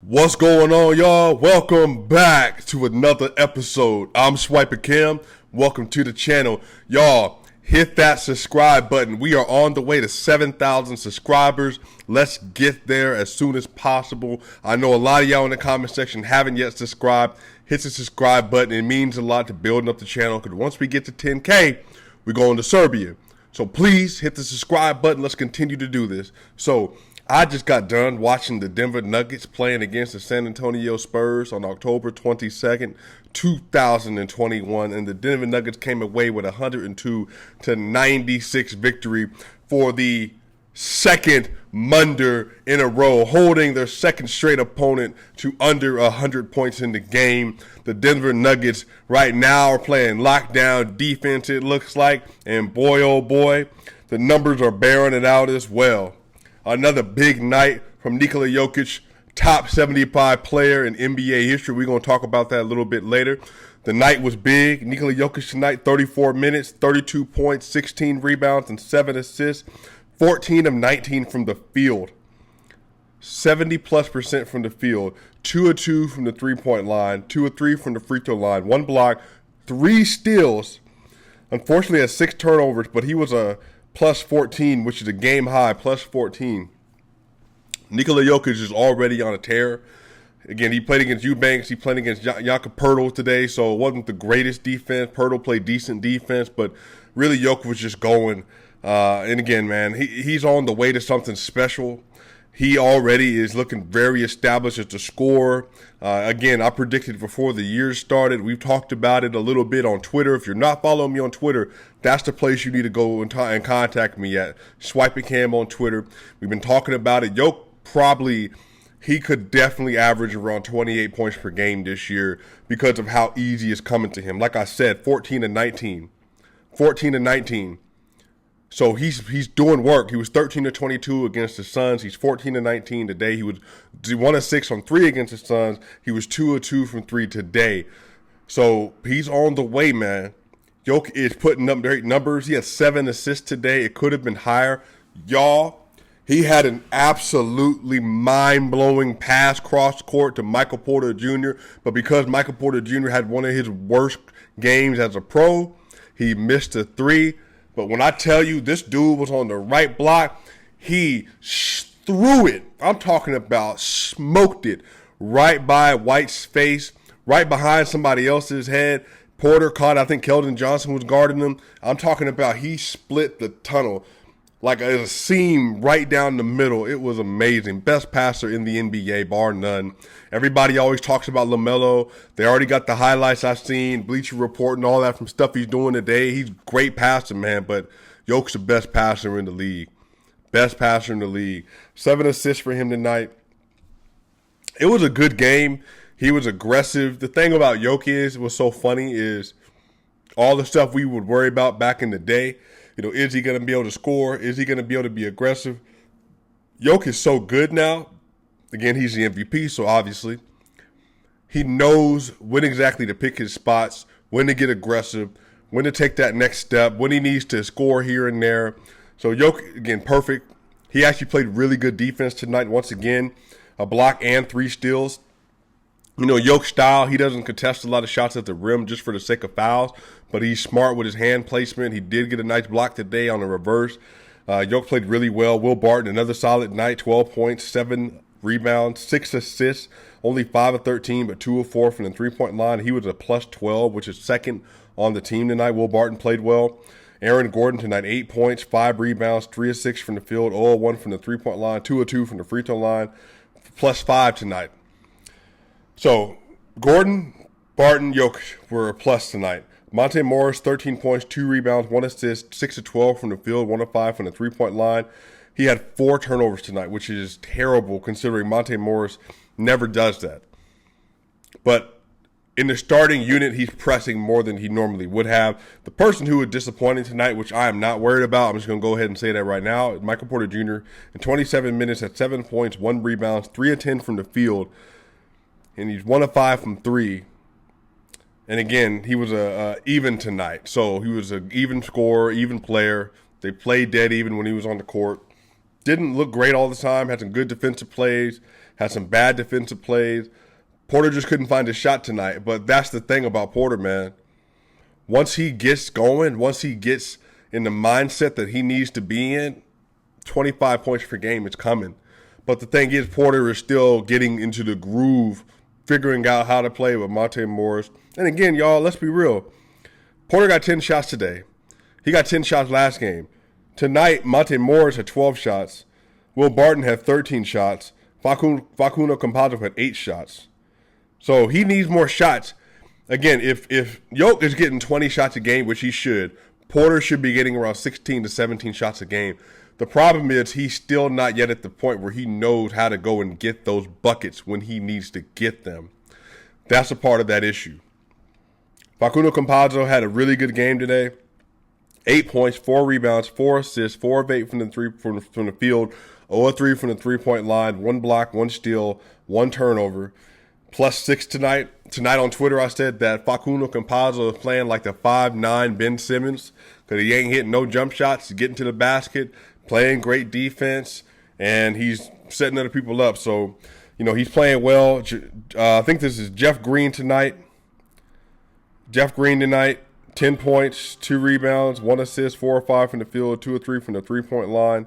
What's going on, y'all? Welcome back to another episode. I'm SwipaCam. Welcome to the channel. Y'all, hit that subscribe button. We are on the way to 7,000 subscribers. Let's get there as soon as possible. I know a lot of y'all in the comment section haven't yet subscribed. Hit the subscribe button. It means a lot to building up the channel because once we get to 10K, we're going to Serbia. So please hit the subscribe button. Let's continue to do this. So I just got done watching the Denver Nuggets playing against the San Antonio Spurs on October 22nd, 2021, and the Denver Nuggets came away with a 102-96 victory for the second Monday in a row, holding their second straight opponent to under 100 points in the game. The Denver Nuggets right now are playing lockdown defense, it looks like, and boy, oh boy, the numbers are bearing it out as well. Another big night from Nikola Jokic, top 75 player in NBA history. We're going to talk about that a little bit later. The night was big. Nikola Jokic tonight, 34 minutes, 32 points, 16 rebounds, and 7 assists. 14 of 19 from the field. 70+% from the field. 2 of 2 from the three-point line. 2 of 3 from the free throw line. 1 block. 3 steals. Unfortunately, had 6 turnovers, but he was a plus 14, which is a game high, plus 14. Nikola Jokic is already on a tear. Again, he played against Eubanks. He played against Jakob Poeltl today, so it wasn't the greatest defense. Poeltl played decent defense, but really Jokic was just going. And again, man, he's on the way to something special. He already is looking very established as a scorer. Again, I predicted before the year started. We've talked about it a little bit on Twitter. If you're not following me on Twitter, that's the place you need to go and contact me at. SwipaCam on Twitter. We've been talking about it. He could definitely average around 28 points per game this year because of how easy it's coming to him. Like I said, 14 and 19. 14 and 19. So he's doing work. He was 13 of 22 against the Suns. He's 14 of 19 today. He was 1 of 6 on 3 against the Suns. He was 2 of 2 from 3 today. So he's on the way, man. Jokic is putting up great numbers. He had 7 assists today. It could have been higher. Y'all, he had an absolutely mind-blowing pass cross court to Michael Porter Jr., but because Michael Porter Jr. had one of his worst games as a pro, he missed a 3. But when I tell you this dude was on the right block, he threw it. I'm talking about smoked it right by White's face, right behind somebody else's head. Porter caught, I think Keldon Johnson was guarding him. I'm talking about he split the tunnel like a seam right down the middle. It was amazing. Best passer in the NBA, bar none. Everybody always talks about LaMelo. They already got the highlights I've seen, Bleacher Report and all that from stuff he's doing today. He's a great passer, man, but Jokic's the best passer in the league. Best passer in the league. 7 assists for him tonight. It was a good game. He was aggressive. The thing about Jokic was so funny is all the stuff we would worry about back in the day. You know, is he going to be able to score? Is he going to be able to be aggressive? Jokic is so good now. Again, he's the MVP, so obviously he knows when exactly to pick his spots, when to get aggressive, when to take that next step, when he needs to score here and there. So Jokic, again, perfect. He actually played really good defense tonight. Once again, a block and 3 steals. You know, Jokic style, he doesn't contest a lot of shots at the rim just for the sake of fouls, but he's smart with his hand placement. He did get a nice block today on the reverse. Jokic played really well. Will Barton, another solid night, 12 points, 7 rebounds, 6 assists, only 5 of 13, but 2 of 4 from the three-point line. He was a plus 12, which is second on the team tonight. Will Barton played well. Aaron Gordon tonight, 8 points, 5 rebounds, 3 of 6 from the field, 0 of 1 from the three-point line, 2 of 2 from the free throw line, plus 5 tonight. So, Gordon, Barton, Jokic were a plus tonight. Monte Morris, 13 points, 2 rebounds, 1 assist, 6 of 12 from the field, 1 of 5 from the three-point line. He had 4 turnovers tonight, which is terrible considering Monte Morris never does that. But in the starting unit, he's pressing more than he normally would have. The person who was disappointing tonight, which I am not worried about, I'm just going to go ahead and say that right now, is Michael Porter Jr. In 27 minutes had 7 points, 1 rebound, 3 of 10 from the field. And he's 1 of 5 from 3. And again, he was even tonight. So he was an even scorer, even player. They played dead even when he was on the court. Didn't look great all the time. Had some good defensive plays. had some bad defensive plays. Porter just couldn't find his shot tonight. But that's the thing about Porter, man. Once he gets going, once he gets in the mindset that he needs to be in, 25 points per game is coming. But the thing is, Porter is still getting into the groove, figuring out how to play with Monte Morris. And again, y'all, let's be real. Porter got 10 shots today. He got 10 shots last game. Tonight, Monte Morris had 12 shots. Will Barton had 13 shots. Facundo Campazzo had 8 shots. So he needs more shots. Again, if Jokic is getting 20 shots a game, which he should, Porter should be getting around 16 to 17 shots a game. The problem is he's still not yet at the point where he knows how to go and get those buckets when he needs to get them. That's a part of that issue. Facundo Campazzo had a really good game today. 8 points, 4 rebounds, 4 assists, 4 of 8 from the field, 0 of 3 from the three-point line, 1 block, 1 steal, 1 turnover. +6 tonight. Tonight on Twitter I said that Facundo Campazzo is playing like the 5'9" Ben Simmons because he ain't hitting no jump shots. He's getting to the basket, playing great defense, and he's setting other people up. So, he's playing well. I think this is Jeff Green tonight. Jeff Green tonight, 10 points, 2 rebounds, 1 assist, 4 or 5 from the field, 2 or 3 from the three-point line.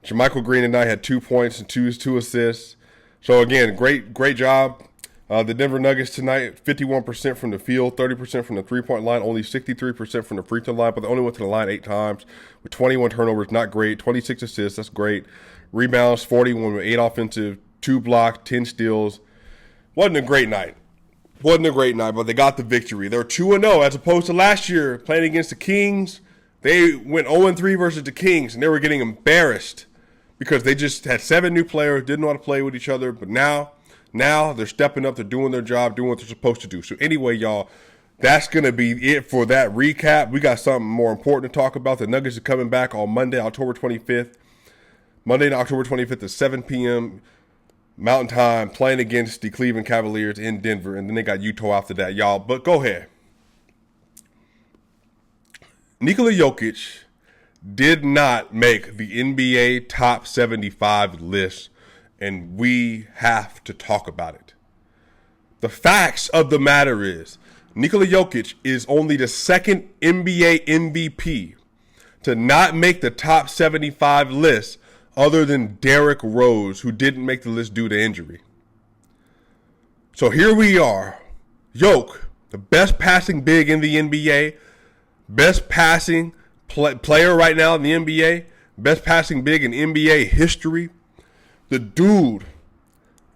Jermichael Green tonight had 2 points and 2 assists. So, again, great job. The Denver Nuggets tonight, 51% from the field, 30% from the three-point line, only 63% from the free throw line, but they only went to the line 8 times with 21 turnovers, not great. 26 assists, that's great. Rebounds, 41 with 8 offensive, 2 blocks, 10 steals. Wasn't a great night, but they got the victory. They're 2-0 as opposed to last year playing against the Kings. They went 0-3 versus the Kings, and they were getting embarrassed because they just had 7 new players, didn't know how to play with each other, but now they're stepping up, they're doing their job, doing what they're supposed to do. So anyway, y'all, that's going to be it for that recap. We got something more important to talk about. The Nuggets are coming back on Monday, October 25th. Monday, October 25th at 7 p.m. Mountain Time, playing against the Cleveland Cavaliers in Denver. And then they got Utah after that, y'all. But go ahead. Nikola Jokic did not make the NBA top 75 list, and we have to talk about it. The facts of the matter is, Nikola Jokic is only the second NBA MVP to not make the top 75 list other than Derrick Rose, who didn't make the list due to injury. So here we are. Jokic, the best passing big in the NBA, best passing player right now in the NBA, best passing big in NBA history. The dude,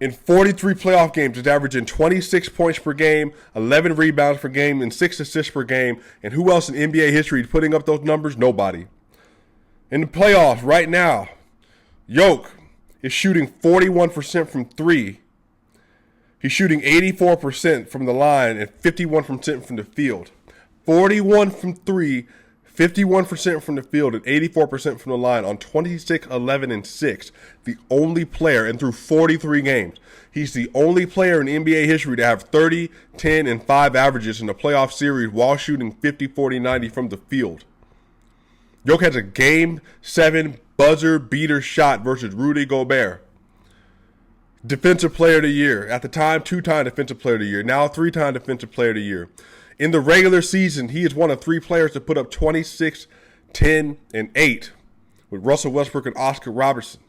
in 43 playoff games, is averaging 26 points per game, 11 rebounds per game, and 6 assists per game. And who else in NBA history is putting up those numbers? Nobody. In the playoffs right now, Jokic is shooting 41% from 3. He's shooting 84% from the line and 51% from the field. 41 from 3, 51% from the field, and 84% from the line on 26, 11, and 6. The only player, and through 43 games, he's the only player in NBA history to have 30, 10, and 5 averages in the playoff series while shooting 50, 40, 90 from the field. Jokic has a Game 7 buzzer beater shot versus Rudy Gobert. Defensive Player of the Year. At the time, 2-time Defensive Player of the Year. Now 3-time Defensive Player of the Year. In the regular season, he is one of 3 players to put up 26, 10, and 8 with Russell Westbrook and Oscar Robertson.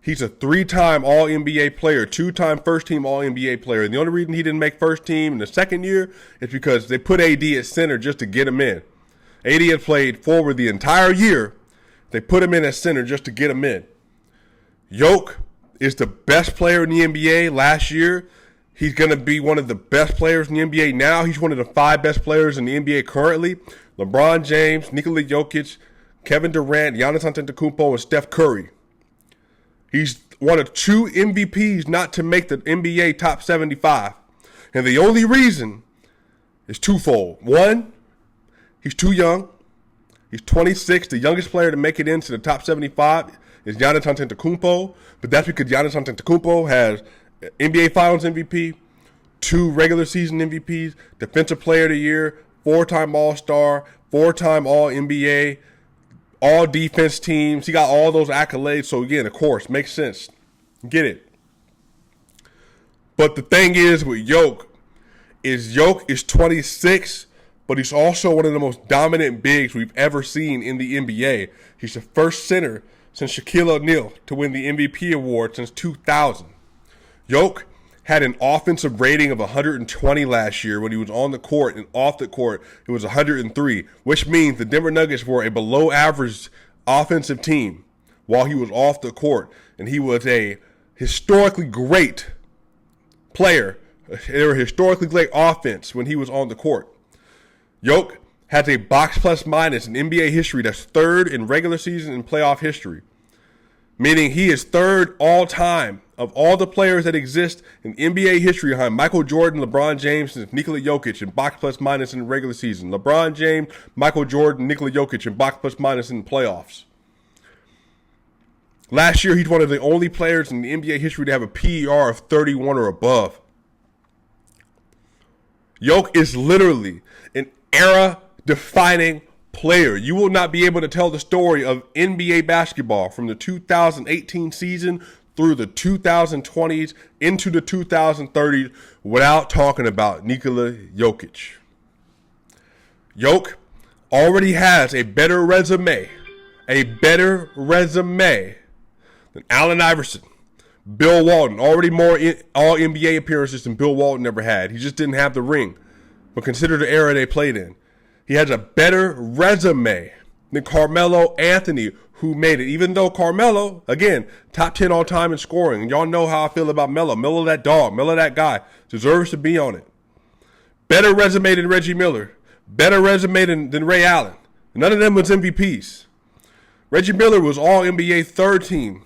He's a 3-time All-NBA player, 2-time first-team All-NBA player. And the only reason he didn't make first team in the second year is because they put AD at center just to get him in. AD had played forward the entire year. They put him in at center just to get him in. Jokic is the best player in the NBA last year. He's going to be one of the best players in the NBA now. He's one of the 5 best players in the NBA currently. LeBron James, Nikola Jokic, Kevin Durant, Giannis Antetokounmpo, and Steph Curry. He's one of 2 MVPs not to make the NBA top 75. And the only reason is twofold. One, he's too young. He's 26. The youngest player to make it into the top 75 is Giannis Antetokounmpo. But that's because Giannis Antetokounmpo has NBA Finals MVP, 2 regular season MVPs, Defensive Player of the Year, 4-time All-Star, 4-time All-NBA, all defense teams. He got all those accolades. So, again, of course, makes sense. Get it. But the thing is with Jokic is 26, but he's also one of the most dominant bigs we've ever seen in the NBA. He's the first center since Shaquille O'Neal to win the MVP award since 2000. Jokic had an offensive rating of 120 last year when he was on the court, and off the court it was 103, which means the Denver Nuggets were a below average offensive team while he was off the court, and he was a historically great player. They were historically great offense when he was on the court. Jokic has a box plus minus in NBA history that's third in regular season and playoff history, meaning he is third all time of all the players that exist in NBA history behind Michael Jordan, LeBron James, and Nikola Jokic in box plus minus in the regular season. LeBron James, Michael Jordan, Nikola Jokic in box plus minus in the playoffs. Last year, he's one of the only players in the NBA history to have a PER of 31 or above. Jokic is literally an era-defining player. You will not be able to tell the story of NBA basketball from the 2018 season through the 2020s into the 2030s without talking about Nikola Jokic. Jokic already has a better resume than Allen Iverson, Bill Walton, already more All-NBA appearances than Bill Walton ever had. He just didn't have the ring. But consider the era they played in. He has a better resume than Carmelo Anthony, who made it. Even though Carmelo, again, top 10 all time in scoring. And y'all know how I feel about Melo. Melo, that dog. Melo, that guy. Deserves to be on it. Better resume than Reggie Miller. Better resume than Ray Allen. None of them was MVPs. Reggie Miller was All-NBA third team.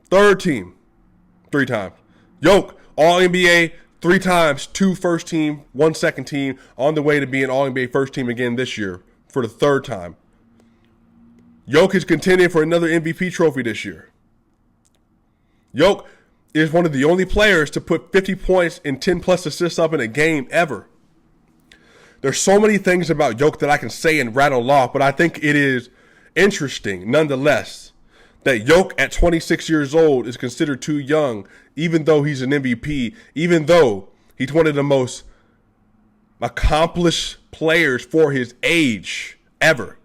3 times. Jokic, All-NBA 3 times, 2 first team, 1 second team, on the way to being All-NBA first team again this year for the 3rd time. Jokic is contending for another MVP trophy this year. Jokic is one of the only players to put 50 points and 10 plus assists up in a game ever. There's so many things about Jokic that I can say and rattle off, but I think it is interesting nonetheless that Jokic at 26 years old is considered too young, even though he's an MVP, even though he's one of the most accomplished players for his age ever.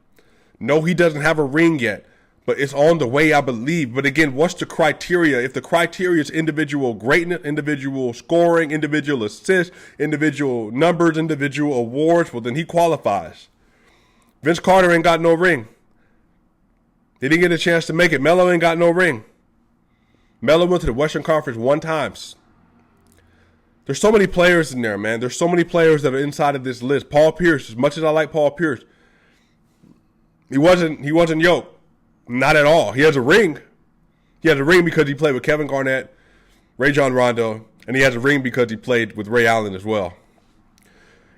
No, he doesn't have a ring yet, but it's on the way, I believe. But again, what's the criteria? If the criteria is individual greatness, individual scoring, individual assists, individual numbers, individual awards, well, then he qualifies. Vince Carter ain't got no ring. They didn't get a chance to make it. Melo ain't got no ring. Melo went to the Western Conference 1 time. There's so many players in there, man. There's so many players that are inside of this list. Paul Pierce, as much as I like Paul Pierce, he wasn't Jokic. Not at all. He has a ring. He has a ring because he played with Kevin Garnett, Rajon Rondo, and he has a ring because he played with Ray Allen as well.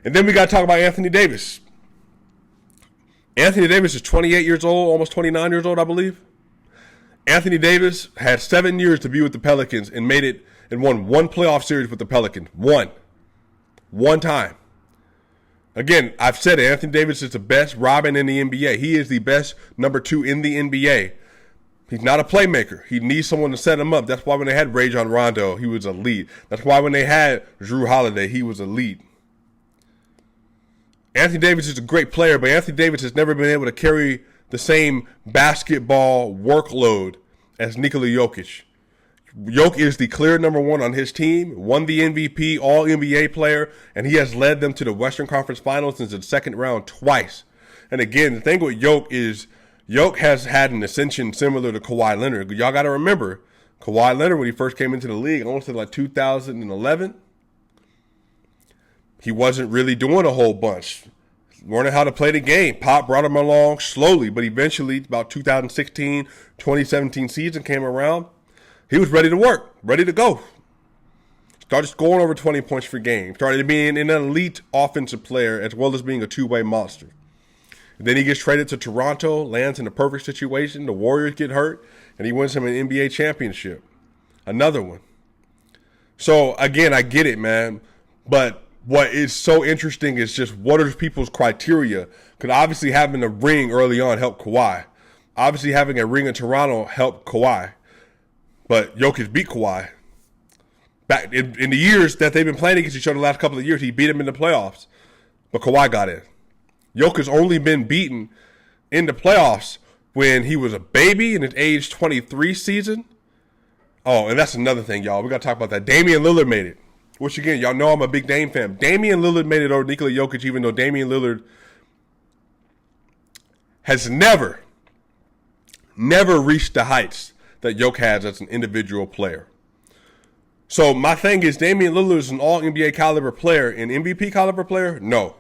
And then we got to talk about Anthony Davis. Anthony Davis is 28 years old, almost 29 years old, I believe. Anthony Davis had 7 years to be with the Pelicans and made it and won 1 playoff series with the Pelicans. One time. Again, I've said it. Anthony Davis is the best Robin in the NBA. He is the best number 2 in the NBA. He's not a playmaker. He needs someone to set him up. That's why when they had Rajon Rondo, he was a lead. That's why when they had Drew Holiday, he was a lead. Anthony Davis is a great player, but Anthony Davis has never been able to carry the same basketball workload as Nikola Jokic. Jokic is the clear number 1 on his team, won the MVP, All-NBA player, and he has led them to the Western Conference Finals since the 2nd round twice. And again, the thing with Jokic is Jokic has had an ascension similar to Kawhi Leonard. Y'all got to remember, Kawhi Leonard, when he first came into the league, I want to say like 2011, he wasn't really doing a whole bunch. Learning how to play the game. Pop brought him along slowly, but eventually, about 2016, 2017 season came around, he was ready to work, ready to go. Started scoring over 20 points per game. Started being an elite offensive player as well as being a two-way monster. And then he gets traded to Toronto, lands in a perfect situation. The Warriors get hurt, and he wins him an NBA championship. Another one. So, again, I get it, man. But what is so interesting is just what are people's criteria? Because obviously having a ring early on helped Kawhi. Obviously having a ring in Toronto helped Kawhi. But Jokic beat Kawhi. Back in the years that they've been playing against each other the last couple of years, he beat him in the playoffs. But Kawhi got in. Jokic's only been beaten in the playoffs when he was a baby in his age 23 season. Oh, and that's another thing, y'all. We got to talk about that. Damian Lillard made it. Which, again, y'all know I'm a big Dame fan. Damian Lillard made it over Nikola Jokic, even though Damian Lillard has never reached the heights that Jokic has as an individual player. So my thing is, Damian Lillard is an all-NBA caliber player. An MVP caliber player? No.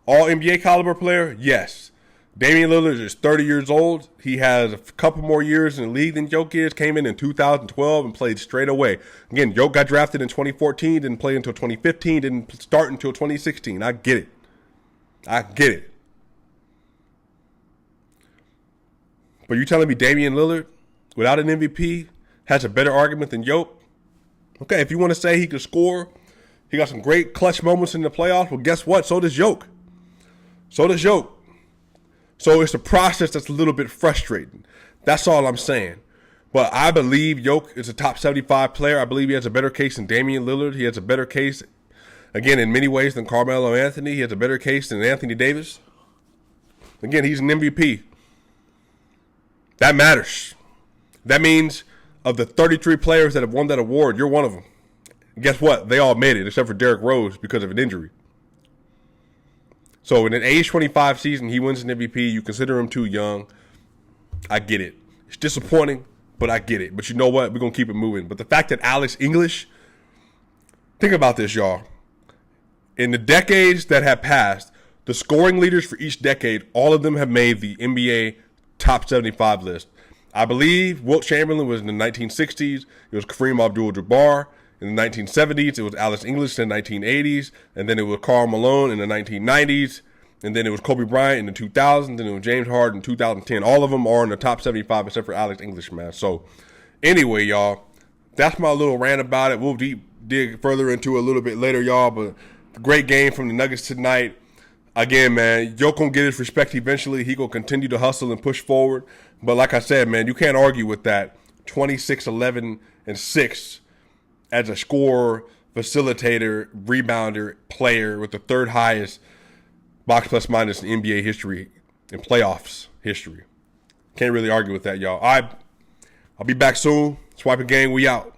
All-NBA caliber player? Yes. Damian Lillard is 30 years old. He has a couple more years in the league than Jokic. Came in 2012 and played straight away. Again, Jokic got drafted in 2014, didn't play until 2015, didn't start until 2016. I get it. But you telling me Damian Lillard, without an MVP, has a better argument than Jokic? Okay, if you want to say he could score, he got some great clutch moments in the playoffs, well, guess what? So does Jokic. So it's a process that's a little bit frustrating. That's all I'm saying. But I believe Jokic is a top 75 player. I believe he has a better case than Damian Lillard. He has a better case, again, in many ways than Carmelo Anthony. He has a better case than Anthony Davis. Again, he's an MVP. That matters. That means of the 33 players that have won that award, you're one of them. Guess what? They all made it, except for Derrick Rose because of an injury. So in an age 25 season, he wins an MVP. You consider him too young. I get it. It's disappointing, but I get it. But you know what? We're going to keep it moving. But the fact that Alex English, think about this, y'all. In the decades that have passed, the scoring leaders for each decade, all of them have made the NBA top 75 list. I believe Wilt Chamberlain was in the 1960s. It was Kareem Abdul-Jabbar. In the 1970s, it was Alex English in the 1980s. And then it was Karl Malone in the 1990s. And then it was Kobe Bryant in the 2000s. And it was James Harden in 2010. All of them are in the top 75 except for Alex English, man. So anyway, y'all, that's my little rant about it. We'll dig further into it a little bit later, y'all. But great game from the Nuggets tonight. Again, man, Jokic gonna get his respect eventually. He gonna continue to hustle and push forward. But like I said, man, you can't argue with that. 26, 11, and 6 as a scorer, facilitator, rebounder, player with the third highest box plus minus in NBA history and playoffs history. Can't really argue with that, y'all. I'll be back soon. SwipaCam, we out.